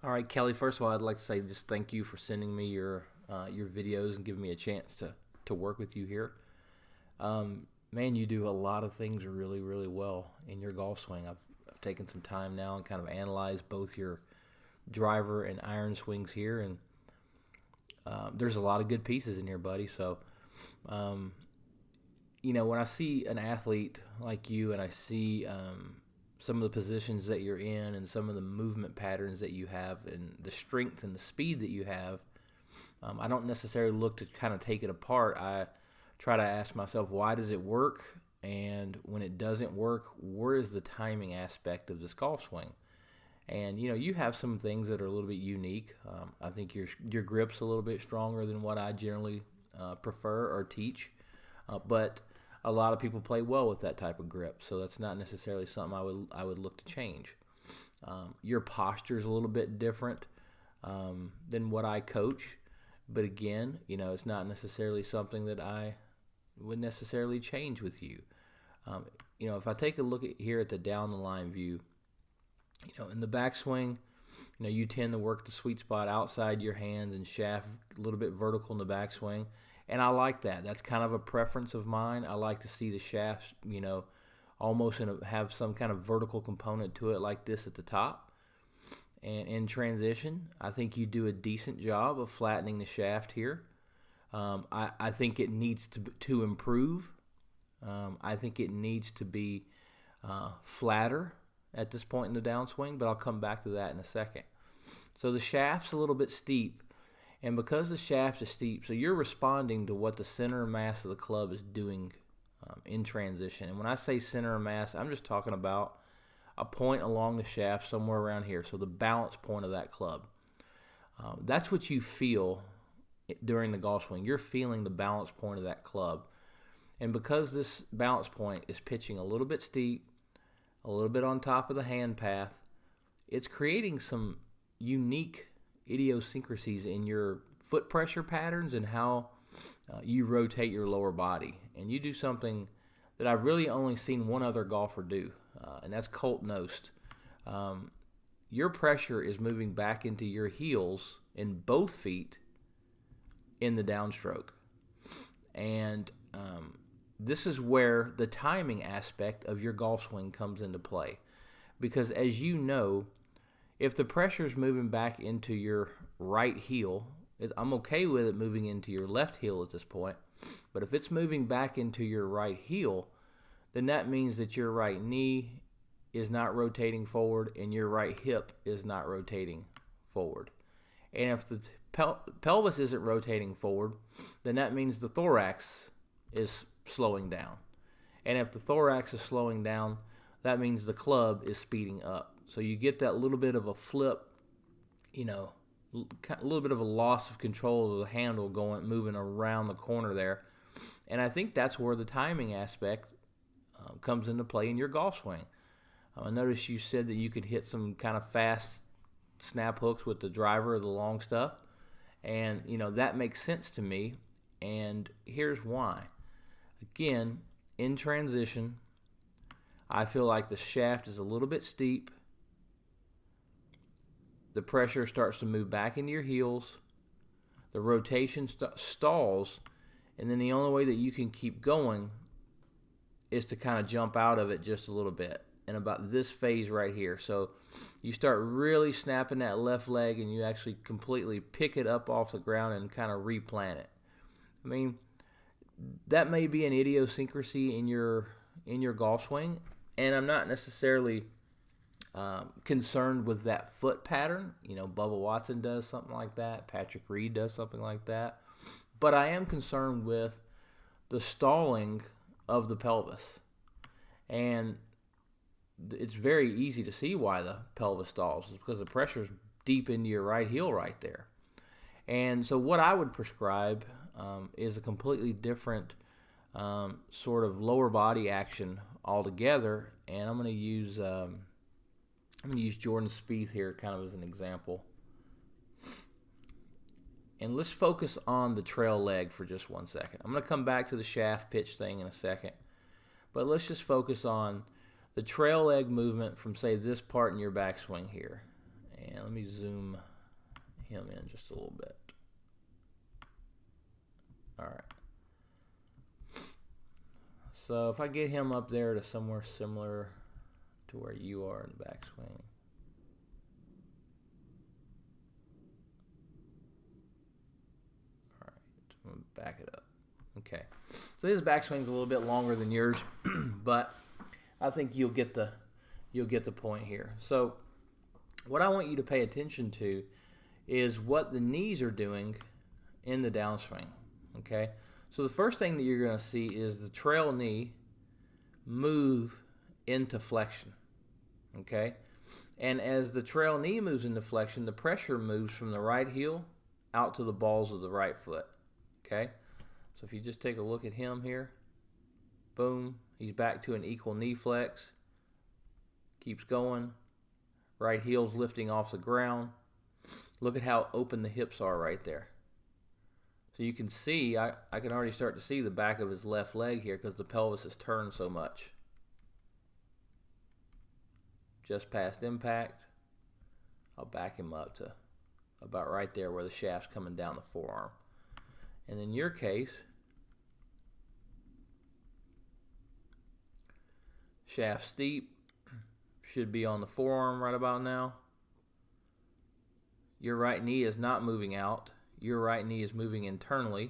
All right, Kelly. First of all, I'd like to say just thank you for sending me your videos and giving me a chance to work with you here. Man, you do a lot of things really really well in your golf swing. I've taken some time now and kind of analyzed both your driver and iron swings here, and there's a lot of good pieces in here, buddy. So, um, when I see an athlete like you, and I see some of the positions that you're in, and some of the movement patterns that you have, and the strength and the speed that you have, I don't necessarily look to kind of take it apart. I try to ask myself, why does it work? And when it doesn't work, where is the timing aspect of this golf swing? And you have some things that are a little bit unique. I think your grip's a little bit stronger than what I generally prefer or teach, but a lot of people play well with that type of grip, so that's not necessarily something I would look to change. Your posture is a little bit different than what I coach, but again, it's not necessarily something that I would necessarily change with you. If I take a look here at the down the line view, in the backswing, you tend to work the sweet spot outside your hands and shaft a little bit vertical in the backswing. And I like that. That's kind of a preference of mine. I like to see the shaft, almost have some kind of vertical component to it like this at the top. And in transition, I think you do a decent job of flattening the shaft here. I think it needs to improve. I think it needs to be flatter at this point in the downswing, but I'll come back to that in a second. So the shaft's a little bit steep, and because the shaft is steep, so you're responding to what the center mass of the club is doing in transition. And when I say center of mass, I'm just talking about a point along the shaft somewhere around here, so the balance point of that club. That's what you feel during the golf swing. You're feeling the balance point of that club. And because this balance point is pitching a little bit steep, a little bit on top of the hand path, it's creating some unique idiosyncrasies in your foot pressure patterns and how you rotate your lower body. And you do something that I've really only seen one other golfer do, and that's Colt Knost. Your pressure is moving back into your heels in both feet in the downstroke. And this is where the timing aspect of your golf swing comes into play. Because as you know, if the pressure is moving back into your right heel, I'm okay with it moving into your left heel at this point, but if it's moving back into your right heel, then that means that your right knee is not rotating forward and your right hip is not rotating forward. And if the pelvis isn't rotating forward, then that means the thorax is slowing down. And if the thorax is slowing down, that means the club is speeding up. So you get that little bit of a flip, a little bit of a loss of control of the handle moving around the corner there. And I think that's where the timing aspect comes into play in your golf swing. I noticed you said that you could hit some kind of fast snap hooks with the driver or the long stuff. And, that makes sense to me. And here's why. Again, in transition, I feel like the shaft is a little bit steep. The pressure starts to move back into your heels. The rotation stalls. And then the only way that you can keep going is to kind of jump out of it just a little bit. And about this phase right here. So you start really snapping that left leg and you actually completely pick it up off the ground and kind of replant it. I mean, that may be an idiosyncrasy in your golf swing, and I'm not necessarily concerned with that foot pattern. Bubba Watson does something like that. Patrick Reed does something like that. But I am concerned with the stalling of the pelvis. And it's very easy to see why the pelvis stalls. It's because the pressure's deep into your right heel right there. And so what I would prescribe is a completely different sort of lower body action altogether. And I'm going to use Jordan Spieth here kind of as an example. And let's focus on the trail leg for just 1 second. I'm going to come back to the shaft pitch thing in a second. But let's just focus on the trail leg movement from, say, this part in your backswing here. And let me zoom him in just a little bit. All right. So if I get him up there to somewhere similar to where you are in the backswing. All right, I'm gonna back it up. Okay, so his backswing's a little bit longer than yours, but I think you'll get the point here. So what I want you to pay attention to is what the knees are doing in the downswing. Okay, so the first thing that you're going to see is the trail knee move into flexion. Okay, and as the trail knee moves into flexion, the pressure moves from the right heel out to the balls of the right foot. Okay, so if you just take a look at him here, boom, he's back to an equal knee flex, keeps going, right heel's lifting off the ground. Look at how open the hips are right there. So you can see, I can already start to see the back of his left leg here because the pelvis is turned so much. Just past impact, I'll back him up to about right there where the shaft's coming down the forearm. And in your case, shaft steep, should be on the forearm right about now. Your right knee is not moving out. Your right knee is moving internally.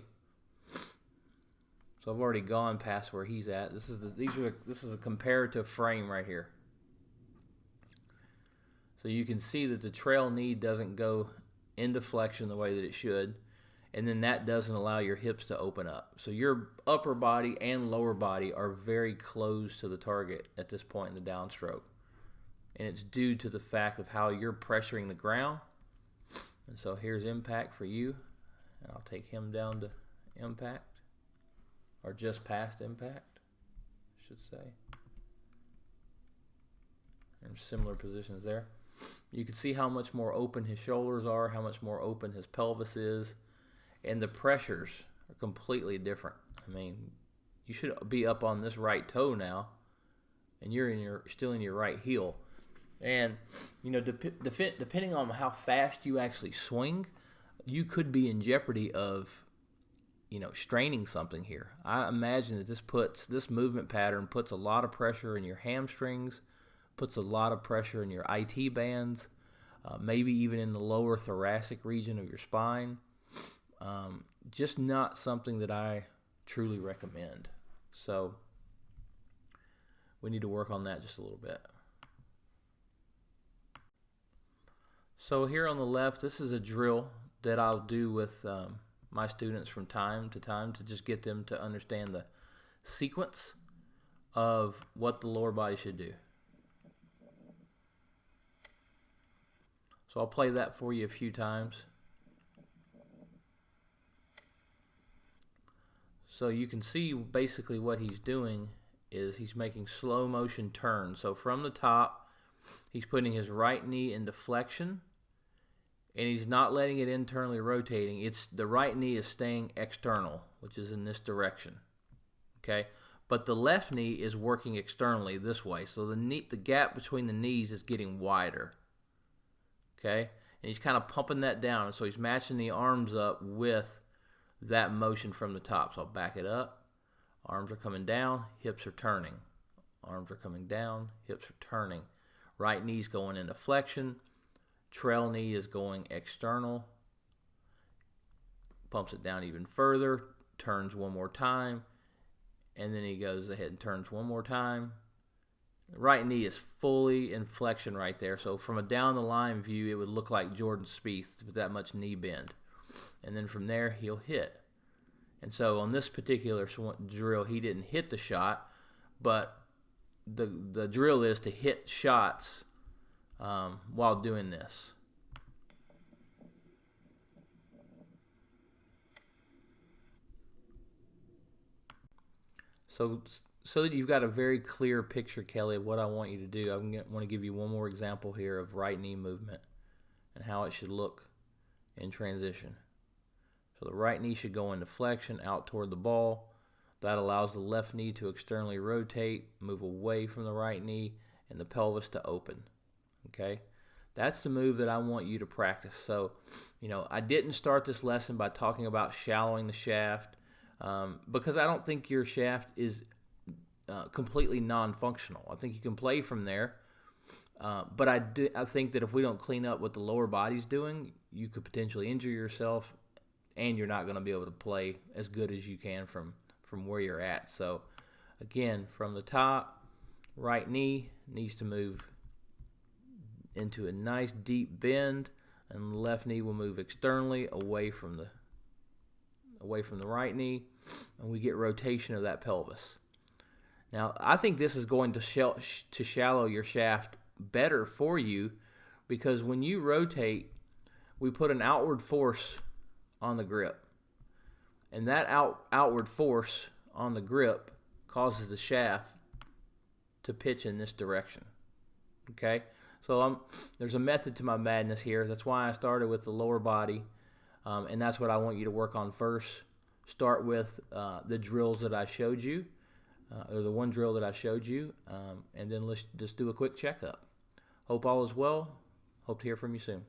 So I've already gone past where he's at. This is a comparative frame right here. So you can see that the trail knee doesn't go into flexion the way that it should, and then that doesn't allow your hips to open up. So your upper body and lower body are very close to the target at this point in the downstroke. And it's due to the fact of how you're pressuring the ground. And so here's impact for you. And I'll take him down to impact, or just past impact, I should say. And similar positions there. You can see how much more open his shoulders are, how much more open his pelvis is, and the pressures are completely different. I mean, you should be up on this right toe now, and you're still in your right heel. And you know, depending on how fast you actually swing, you could be in jeopardy of, you know, straining something here. I imagine that this movement pattern puts a lot of pressure in your hamstrings, puts a lot of pressure in your IT bands, maybe even in the lower thoracic region of your spine. Just not something that I truly recommend. So we need to work on that just a little bit. So here on the left, this is a drill that I'll do with my students from time to time to just get them to understand the sequence of what the lower body should do. So I'll play that for you a few times. So you can see basically what he's doing is he's making slow motion turns. So from the top, he's putting his right knee into flexion, and he's not letting it internally rotating. It's the right knee is staying external, which is in this direction. Okay, but the left knee is working externally this way. So the gap between the knees is getting wider. Okay, and he's kind of pumping that down. So he's matching the arms up with that motion from the top. So I'll back it up. Arms are coming down, hips are turning. Arms are coming down, hips are turning. Right knee's going into flexion. Trail knee is going external. Pumps it down even further. Turns one more time. And then he goes ahead and turns one more time. The right knee is fully in flexion right there. So from a down the line view, it would look like Jordan Spieth with that much knee bend. And then from there, he'll hit. And so on this particular drill, he didn't hit the shot, but the drill is to hit shots while doing this. So that you've got a very clear picture, Kelly, of what I want you to do, I want to give you one more example here of right knee movement and how it should look in transition. So the right knee should go into flexion out toward the ball. That allows the left knee to externally rotate, move away from the right knee, and the pelvis to open. Okay? That's the move that I want you to practice. So, I didn't start this lesson by talking about shallowing the shaft because I don't think your shaft is completely non-functional. I think you can play from there, but I think that if we don't clean up what the lower body's doing, you could potentially injure yourself, and you're not going to be able to play as good as you can from where you're at. So, again, from the top, right knee needs to move into a nice deep bend, and the left knee will move externally away from the right knee, and we get rotation of that pelvis. Now, I think this is going to shallow your shaft better for you, because when you rotate, we put an outward force on the grip, and that outward force on the grip causes the shaft to pitch in this direction. Okay, so there's a method to my madness here. That's why I started with the lower body, and that's what I want you to work on first. Start with the drills that I showed you, or the one drill that I showed you, and then let's just do a quick checkup. Hope all is well. Hope to hear from you soon.